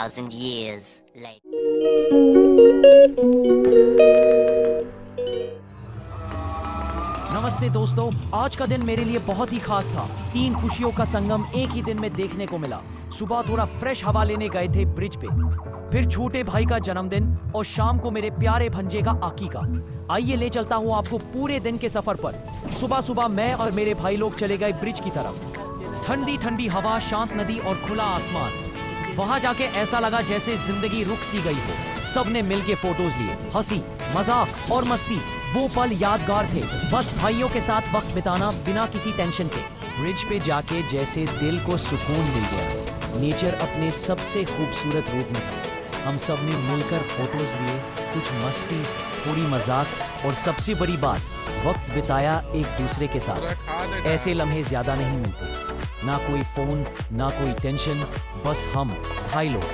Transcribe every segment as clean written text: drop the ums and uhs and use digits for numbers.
2,000 years later. नमस्ते दोस्तों, आज का दिन मेरे लिए बहुत ही खास था। 3 खुशियों का संगम एक ही दिन में देखने को मिला। सुबह थोड़ा फ्रेश हवा लेने गए थे ब्रिज पे, फिर छोटे भाई का जन्मदिन और शाम को मेरे प्यारे भंजे का आकीका। आइए ले चलता हूँ आपको पूरे दिन के सफर पर। सुबह सुबह मैं और मेरे भाई लोग चले गए ब्रिज की तरफ। ठंडी ठंडी हवा, शांत नदी और खुला आसमान। वहां जाके ऐसा लगा जैसे जिंदगी रुक सी गई हो। सबने मिलके फोटोज लिए, हंसी मजाक और मस्ती। वो पल यादगार थे, बस भाइयों के साथ वक्त बिताना बिना किसी टेंशन के। ब्रिज पे जाके जैसे दिल को सुकून मिल गया। नेचर अपने सबसे खूबसूरत रूप में था। हम सब ने मिलकर फोटोज लिए, कुछ मस्ती, थोड़ी मजाक और सबसे बड़ी बात, वक्त बिताया एक दूसरे के साथ। ऐसे लम्हे ज्यादा नहीं मिलते। ना कोई फोन, ना कोई टेंशन, बस हम भाई लोग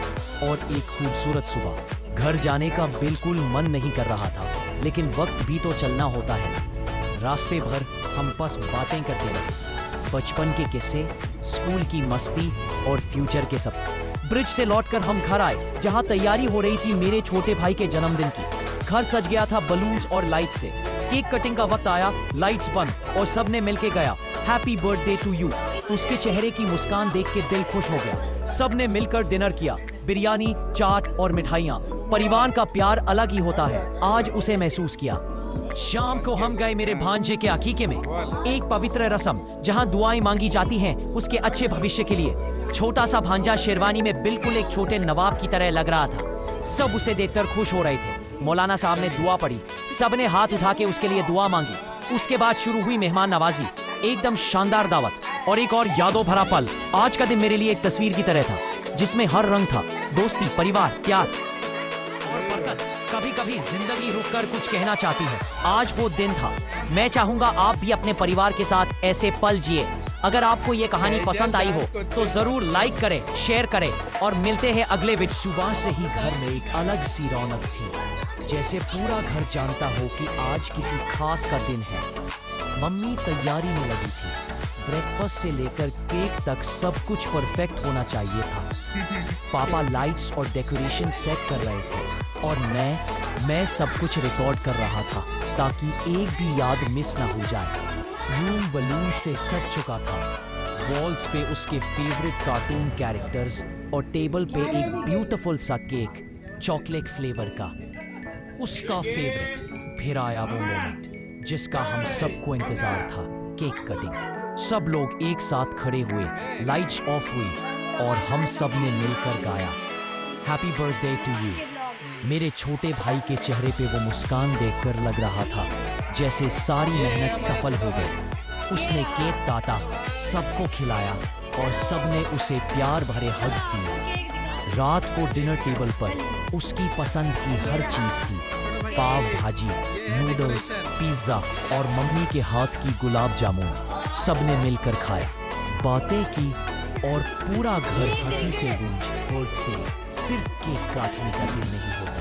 और एक खूबसूरत सुबह। घर जाने का बिल्कुल मन नहीं कर रहा था, लेकिन वक्त भी तो चलना होता है। रास्ते भर हम बस बातें करते रहे, बचपन के किस्से, स्कूल की मस्ती और फ्यूचर के सपने। ब्रिज से लौटकर हम घर आए, जहां तैयारी हो रही थी मेरे छोटे भाई के जन्मदिन की। घर सज गया था बलून्स और लाइट से। केक कटिंग का वक्त आया, लाइट्स बंद और सबने मिलके गाया हैप्पी बर्थडे टू यू। उसके चेहरे की मुस्कान देख के दिल खुश हो गया। सबने मिलकर डिनर किया, बिरयानी, चाट और मिठाइयाँ। परिवार का प्यार अलग ही होता है, आज उसे महसूस किया। शाम को हम गए मेरे भांजे के अकीके में, एक पवित्र रस्म जहां दुआएं मांगी जाती हैं उसके अच्छे भविष्य के लिए। छोटा सा भांजा शेरवानी में बिल्कुल एक छोटे नवाब की तरह लग रहा था। सब उसे देखकर खुश हो रहे थे। मौलाना साहब ने दुआ पढ़ी, सबने हाथ उठा के उसके लिए दुआ मांगी। उसके बाद शुरू हुई मेहमान नवाजी, एकदम शानदार दावत और एक और यादों भरा पल। आज का दिन मेरे लिए एक तस्वीर की तरह था, जिसमें हर रंग था, दोस्ती, परिवार, प्यार और बरकत। कभी कभी जिंदगी रुककर कुछ कहना चाहती है। आज वो दिन था। मैं चाहूंगा आप भी अपने परिवार के साथ ऐसे पल जिए। अगर आपको ये कहानी पसंद आई हो तो जरूर लाइक करें, शेयर करें और मिलते हैं अगले वीडियो। सुबह से ही घर में एक अलग सी रौनक थी, जैसे पूरा घर जानता हो कि आज किसी खास का दिन है। मम्मी तैयारी में लगी थी। ब्रेकफास्ट से लेकर केक तक सब कुछ परफेक्ट होना चाहिए था। पापा लाइट्स और डेकोरेशन सेट कर रहे थे और मैं सब कुछ रिकॉर्ड कर रहा था ताकि एक भी याद मिस ना हो जाए। रूम बलून से सज चुका था। वॉल्स पे उसके फेवरेट कार्टून कैरेक्टर्स और टेबल पे एक ब्यूटीफुल सा केक, चॉकलेट फ्लेवर का, उसका फेवरेट। फिर आया वो मोमेंट जिसका हम सबको इंतजार था, केक कटिंग। सब लोग एक साथ खड़े हुए, लाइट्स ऑफ हुई और हम सब ने मिलकर गाया हैप्पी बर्थडे टू यू। मेरे छोटे भाई के चेहरे पे वो मुस्कान देखकर लग रहा था जैसे सारी मेहनत सफल हो गई। उसने केक काटा, सबको खिलाया और सबने उसे प्यार भरे हग्स दिए। रात को डिनर टेबल पर उसकी पसंद की हर चीज थी, पाव भाजी, नूडल्स, पिज्जा और मम्मी के हाथ की गुलाब जामुन। सबने मिलकर खाया, बातें की और पूरा घर हंसी से गूंज। बर्थडे सिर्फ केक काटने का दिन नहीं होता,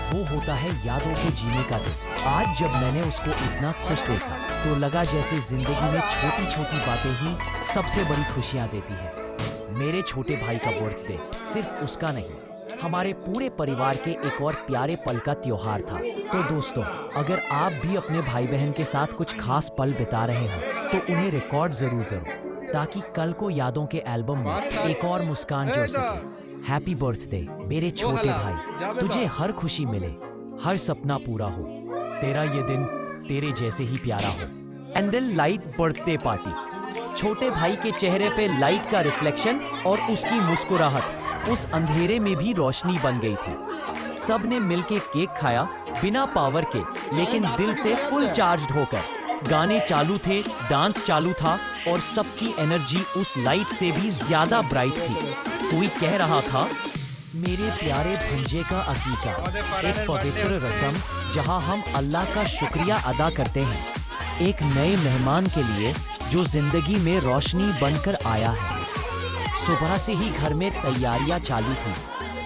वो होता है यादों को जीने का दिन। आज जब मैंने उसको इतना खुश देखा तो लगा जैसे जिंदगी में छोटी छोटी बातें ही सबसे बड़ी खुशियां देती है। मेरे छोटे भाई का बर्थडे सिर्फ उसका नहीं, हमारे पूरे परिवार के एक और प्यारे पल का त्योहार था। तो दोस्तों, अगर आप भी अपने भाई बहन के साथ कुछ खास पल बिता रहे हो तो उन्हें रिकॉर्ड जरूर करो, ताकि कल को यादों के एल्बम में एक और मुस्कान जोड़ सके। हैप्पी बर्थडे मेरे छोटे भाई, तुझे हर खुशी मिले, हर सपना पूरा हो, तेरा ये दिन तेरे जैसे ही प्यारा हो। Candle light birthday party. छोटे भाई के चेहरे पे लाइट का रिफ्लेक्शन और उसकी मुस्कुराहट उस अंधेरे में भी रोशनी बन गई थी। सब ने मिलके केक खाया, बिना पावर के लेकिन दिल से फुल चार्ज्ड होकर। गाने चालू थे, डांस चालू था और सबकी एनर्जी उस लाइट से भी ज्यादा ब्राइट थी। कोई कह रहा था मेरे प्यारे भंजे का अकीका, एक पवित्र रस्म जहां हम अल्लाह का शुक्रिया अदा करते हैं, एक नए मेहमान के लिए जो जिंदगी में रोशनी बनकर आया है। सुबह से ही घर में तैयारियां चालू थी,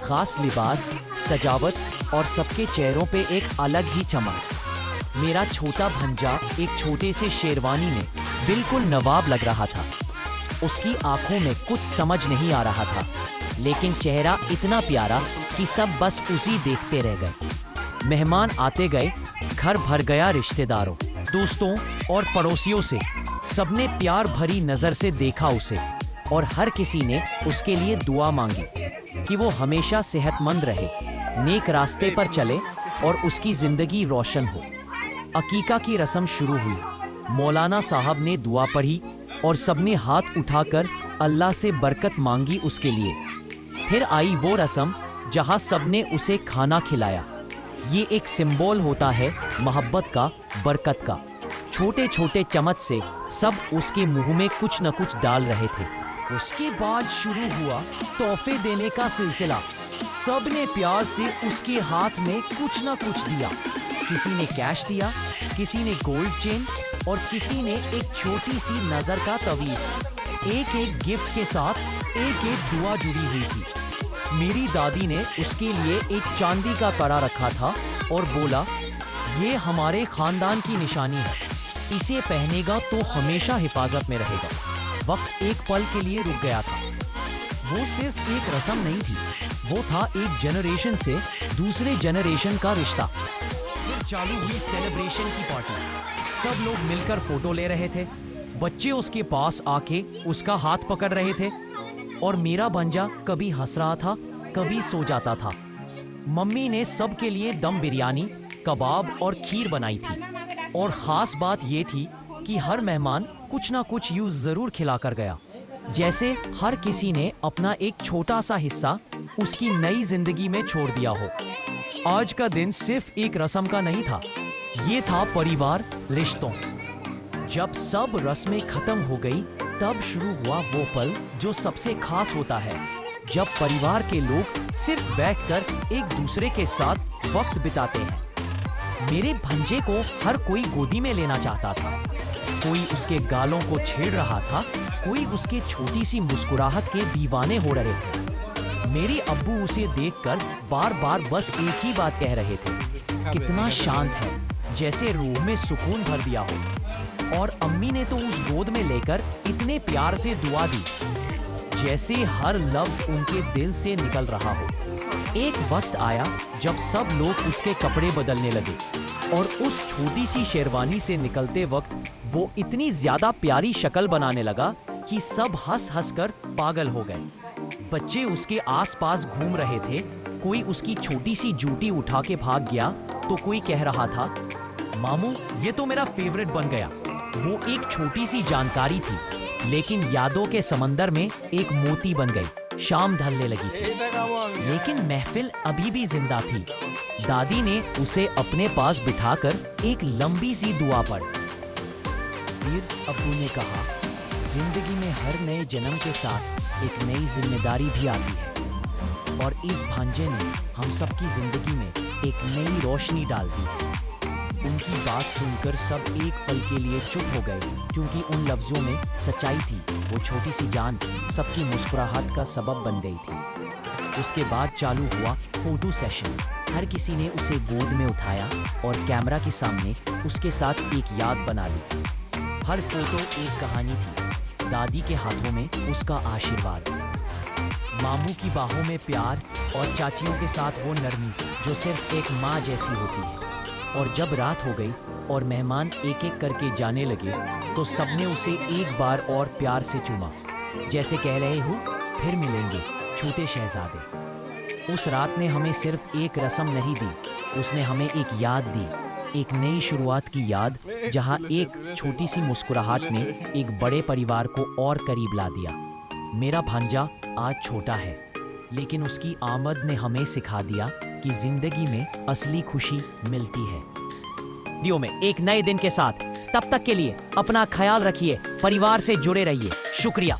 खास लिबास, सजावट और सबके चेहरों पे एक अलग ही चमक। मेरा छोटा भंजा एक छोटे से शेरवानी में बिल्कुल नवाब लग रहा था। उसकी आंखों में कुछ समझ नहीं आ रहा था, लेकिन चेहरा इतना प्यारा कि सब बस उसी देखते रह गए। मेहमान आते गए, घर भर गया रिश्तेदारों, दोस्तों और पड़ोसियों से। सबने प्यार भरी नजर से देखा उसे और हर किसी ने उसके लिए दुआ मांगी कि वो हमेशा सेहतमंद रहे, नेक रास्ते पर चले और उसकी जिंदगी रोशन हो। अकीका की रस्म शुरू हुई। मौलाना साहब ने दुआ पढ़ी और सबने हाथ उठाकर अल्लाह से बरकत मांगी उसके लिए। फिर आई वो रस्म जहां सबने उसे खाना खिलाया। ये एक सिंबल होता है मोहब्बत का, बरकत का। छोटे छोटे चम्मच से सब उसके मुंह में कुछ न कुछ डाल रहे थे। उसके बाद शुरू हुआ तोहफे देने का सिलसिला। सब ने प्यार से उसके हाथ में कुछ न कुछ दिया। किसी ने कैश दिया, किसी ने गोल्ड चेन और किसी ने एक छोटी सी नजर का तवीज। एक एक गिफ्ट के साथ एक एक दुआ जुड़ी हुई थी। मेरी दादी ने उसके लिए एक चांदी का कड़ा रखा था और बोला, ये हमारे खानदान की निशानी है, इसे पहनेगा तो हमेशा हिफाजत में रहेगा। वक्त एक पल के लिए रुक गया था। वो सिर्फ एक रस्म नहीं थी, वो था एक जनरेशन से दूसरे जनरेशन का रिश्ता। फिर चालू हुई सेलिब्रेशन की पार्टी। सब लोग मिलकर फोटो ले रहे थे। बच्चे उसके पास आके उसका हाथ पकड़ रहे थे और मेरा भंजा कभी हंस रहा था, कभी सो जाता था। मम्मी ने सबके लिए दम बिरयानी, कबाब और खीर बनाई थी और ख़ास बात ये थी कि हर मेहमान कुछ ना कुछ यूं ज़रूर खिलाकर गया, जैसे हर किसी ने अपना एक छोटा सा हिस्सा उसकी नई जिंदगी में छोड़ दिया हो। आज का दिन सिर्फ एक रस्म का नहीं था, ये था परिवार, रिश्तों। जब सब रस्में खत्म हो गई तब शुरू हुआ वो पल जो सबसे खास होता है, जब परिवार के लोग सिर्फ बैठकर एक दूसरे के साथ वक्त बिताते हैं। मेरे भंजे को हर कोई गोदी में लेना चाहता था। कोई उसके गालों को छेड़ रहा था, कोई उसके छोटी सी मुस्कुराहट के दीवाने हो रहे थे। मेरे अब्बू उसे देखकर बार बार बस एक ही बात कह रहे थे, कितना शांत है, जैसे रूह में सुकून भर दिया हो। और अम्मी ने तो उस गोद में लेकर इतने प्यार से दुआ दी, जैसे हर लफ्ज उनके दिल से निकल रहा हो। एक वक्त आया जब सब लोग उसके कपड़े बदलने लगे और उस छोटी सी शेरवानी से निकलते वक्त वो इतनी ज्यादा प्यारी शक्ल बनाने लगा कि सब हंस हंस कर पागल हो गए। बच्चे उसके आसपास घूम रहे थे, कोई उसकी छोटी सी जूती उठा के भाग गया तो कोई कह रहा था, मामू ये तो मेरा फेवरेट बन गया। वो एक छोटी सी जानकारी थी, लेकिन यादों के समंदर में एक मोती बन गई। शाम ढलने लगी थी, लेकिन महफिल अभी भी जिंदा थी। दादी ने उसे अपने पास बिठाकर एक लंबी सी दुआ पढ़। फिर अब्बू ने कहा, जिंदगी में हर नए जन्म के साथ एक नई जिम्मेदारी भी आती है और इस भांजे ने हम सबकी जिंदगी में एक नई रोशनी डाल दी है। उनकी बात सुनकर सब एक पल के लिए चुप हो गए, क्योंकि उन लफ्जों में सच्चाई थी। वो छोटी सी जान सबकी मुस्कुराहट का सबब बन गई थी। उसके बाद चालू हुआ फोटो सेशन। हर किसी ने उसे गोद में उठाया और कैमरा के सामने उसके साथ एक याद बना ली। हर फोटो एक कहानी थी। दादी के हाथों में उसका आशीर्वाद, मामू की बाहों में प्यार और चाचियों के साथ वो नरमी जो सिर्फ एक माँ जैसी होती है। और जब रात हो गई और मेहमान एक एक करके जाने लगे तो सबने उसे एक बार और प्यार से चूमा, जैसे कह रहे हो फिर मिलेंगे छोटे शहजादे। उस रात ने हमें सिर्फ एक रस्म नहीं दी, उसने हमें एक याद दी, एक नई शुरुआत की याद, जहां एक छोटी सी मुस्कुराहट ने एक बड़े परिवार को और करीब ला दिया। मेरा भांजा आज छोटा है, लेकिन उसकी आमद ने हमें सिखा दिया कि जिंदगी में असली खुशी मिलती है। वीडियो में एक नए दिन के साथ, तब तक के लिए अपना ख्याल रखिए, परिवार से जुड़े रहिए। शुक्रिया।